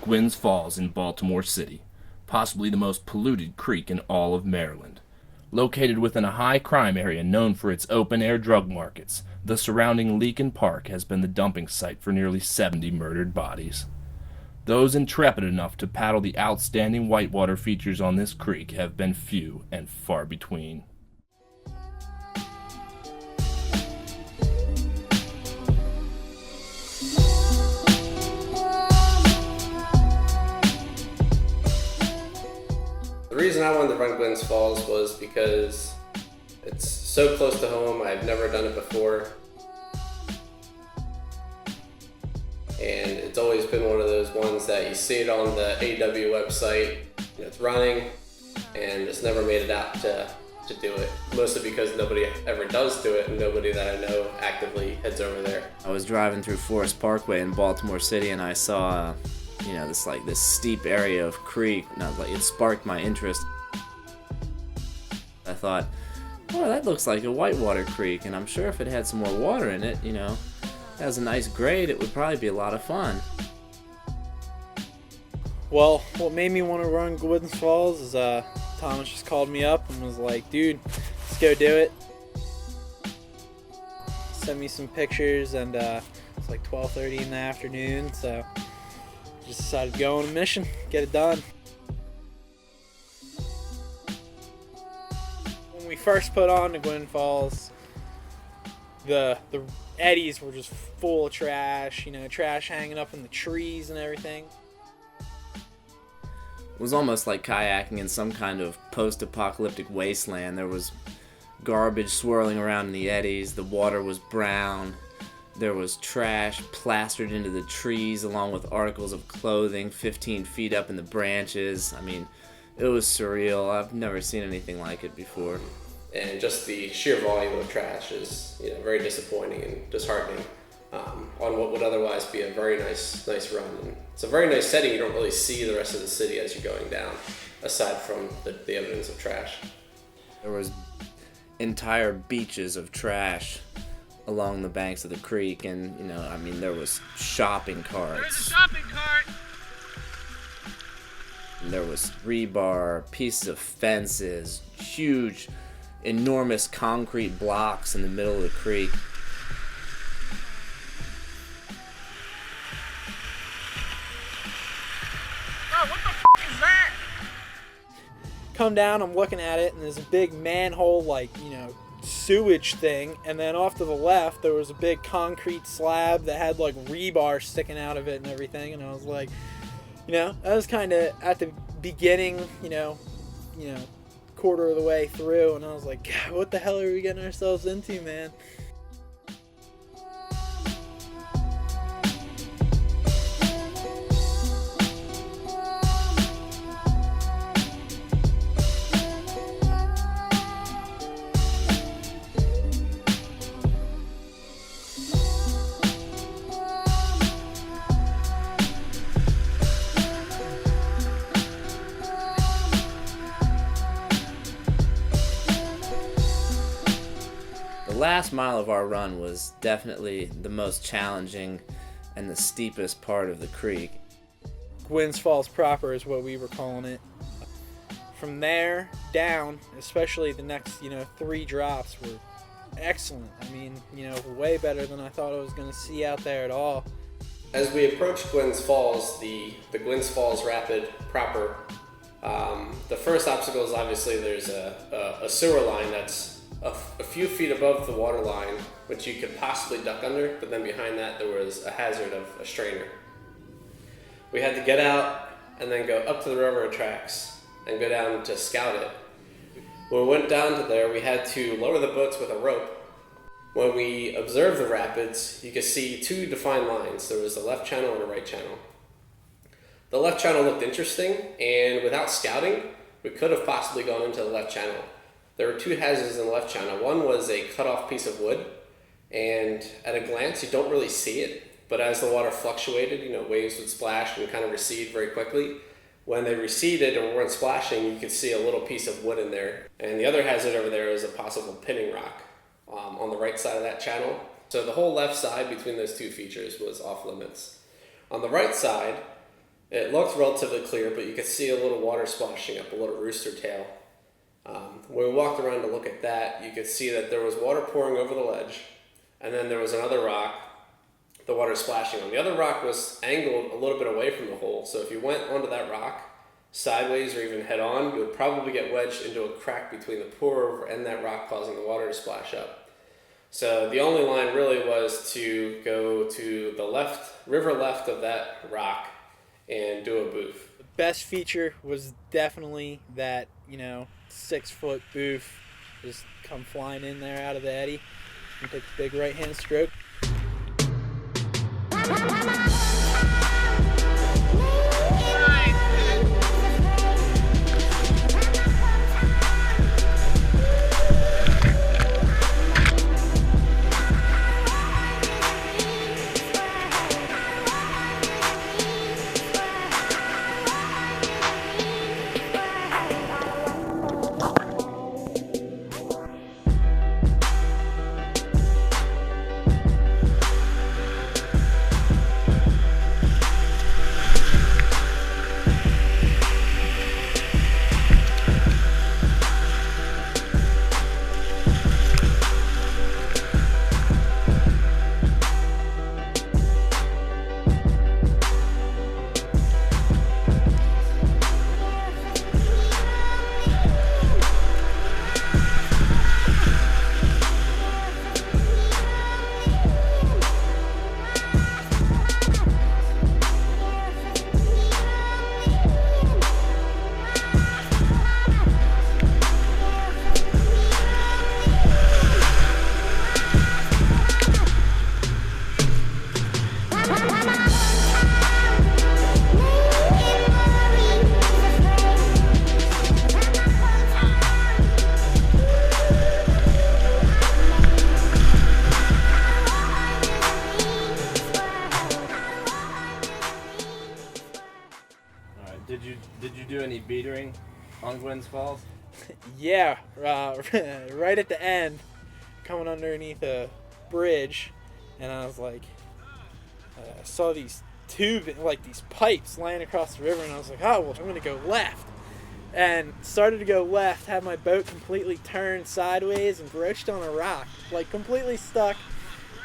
Gwynns Falls in Baltimore City, possibly the most polluted creek in all of Maryland. Located within a high crime area known for its open air drug markets, the surrounding Leakin Park has been the dumping site for nearly 70 murdered bodies. Those intrepid enough to paddle the outstanding whitewater features on this creek have been few and far between. The reason I wanted to run Gwynns Falls was because it's so close to home. I've never done it before. And it's always been one of those ones that you see it on the AW website, and it's running, and it's never made it out to do it. Mostly because nobody ever does do it, and nobody that I know actively heads over there. I was driving through Forest Parkway in Baltimore City, and I saw, this steep area of creek, and it sparked my interest. I thought, oh, that looks like a whitewater creek, and I'm sure if it had some more water in it, has a nice grade, it would probably be a lot of fun. Well, what made me want to run Gwynns Falls is Thomas just called me up and was like, dude, let's go do it. Sent me some pictures, and it's like 12:30 in the afternoon, so just decided to go on a mission, get it done. When we first put on to Gwynns Falls, the eddies were just full of trash, trash hanging up in the trees and everything. It was almost like kayaking in some kind of post-apocalyptic wasteland. There was garbage swirling around in the eddies, the water was brown, there was trash plastered into the trees along with articles of clothing 15 feet up in the branches. It was surreal. I've never seen anything like it before. And just the sheer volume of trash is very disappointing and disheartening on what would otherwise be a very nice run. And it's a very nice setting. You don't really see the rest of the city as you're going down, aside from the evidence of trash. There was entire beaches of trash along the banks of the creek, and there was shopping carts. There's a shopping cart! And there was rebar, pieces of fences, huge, enormous concrete blocks in the middle of the creek. Oh, what the f*** is that? Come down, I'm looking at it, and there's a big manhole, sewage thing, and then off to the left there was a big concrete slab that had rebar sticking out of it and everything, and I was like, I was kind of at the beginning, quarter of the way through, and I was like, God, what the hell are we getting ourselves into, man? The last mile of our run was definitely the most challenging and the steepest part of the creek. Gwynns Falls proper is what we were calling it. From there down, especially the next, 3 drops were excellent. Way better than I thought I was going to see out there at all. As we approached Gwynns Falls, the Gwynns Falls Rapid proper, the first obstacle is obviously there's a sewer line that's a few feet above the water line, which you could possibly duck under, but then behind that there was a hazard of a strainer. We had to get out and then go up to the railroad tracks and go down to scout it. When we went down to there, we had to lower the boats with a rope. When we observed the rapids, you could see 2 defined lines. There was a left channel and a right channel. The left channel looked interesting, and without scouting, we could have possibly gone into the left channel. There were 2 hazards in the left channel. One was a cut-off piece of wood, and at a glance, you don't really see it, but as the water fluctuated, waves would splash and kind of recede very quickly. When they receded or weren't splashing, you could see a little piece of wood in there. And the other hazard over there is a possible pinning rock on the right side of that channel. So the whole left side between those 2 features was off limits. On the right side, It looked relatively clear, but you could see a little water splashing up, a little rooster tail. When we walked around to look at that, you could see that there was water pouring over the ledge, and then there was another rock, the water splashing on. The other rock was angled a little bit away from the hole, so if you went onto that rock sideways or even head on, you would probably get wedged into a crack between the pour over and that rock, causing the water to splash up. So the only line really was to go to the river left of that rock and do a boof. The best feature was definitely that, 6-foot boof just come flying in there out of the eddy and take a big right-hand stroke. Did you do any beatering on Gwynns Falls? Yeah, right at the end, coming underneath a bridge, and I was like, I saw these these pipes laying across the river, and I was like, oh, well, I'm gonna go left, and started to go left, had my boat completely turned sideways and broached on a rock, like completely stuck.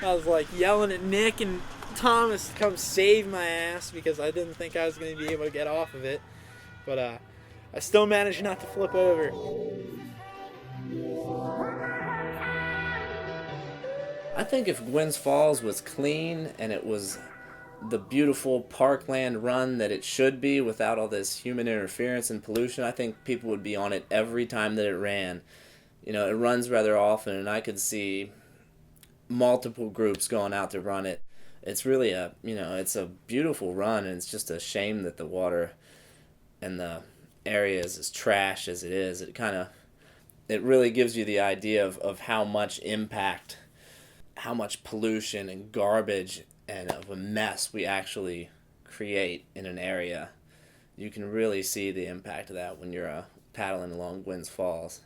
I was like yelling at Nick and Thomas to come save my ass because I didn't think I was gonna be able to get off of it, but I still managed not to flip over. I think if Gwynns Falls was clean and it was the beautiful parkland run that it should be without all this human interference and pollution, I think people would be on it every time that it ran. It runs rather often, and I could see multiple groups going out to run it. It's really it's a beautiful run, and it's just a shame that the water and the area is as trash as it is. It really gives you the idea of how much impact, how much pollution and garbage and of a mess we actually create in an area. You can really see the impact of that when you're paddling along Gwynns Falls.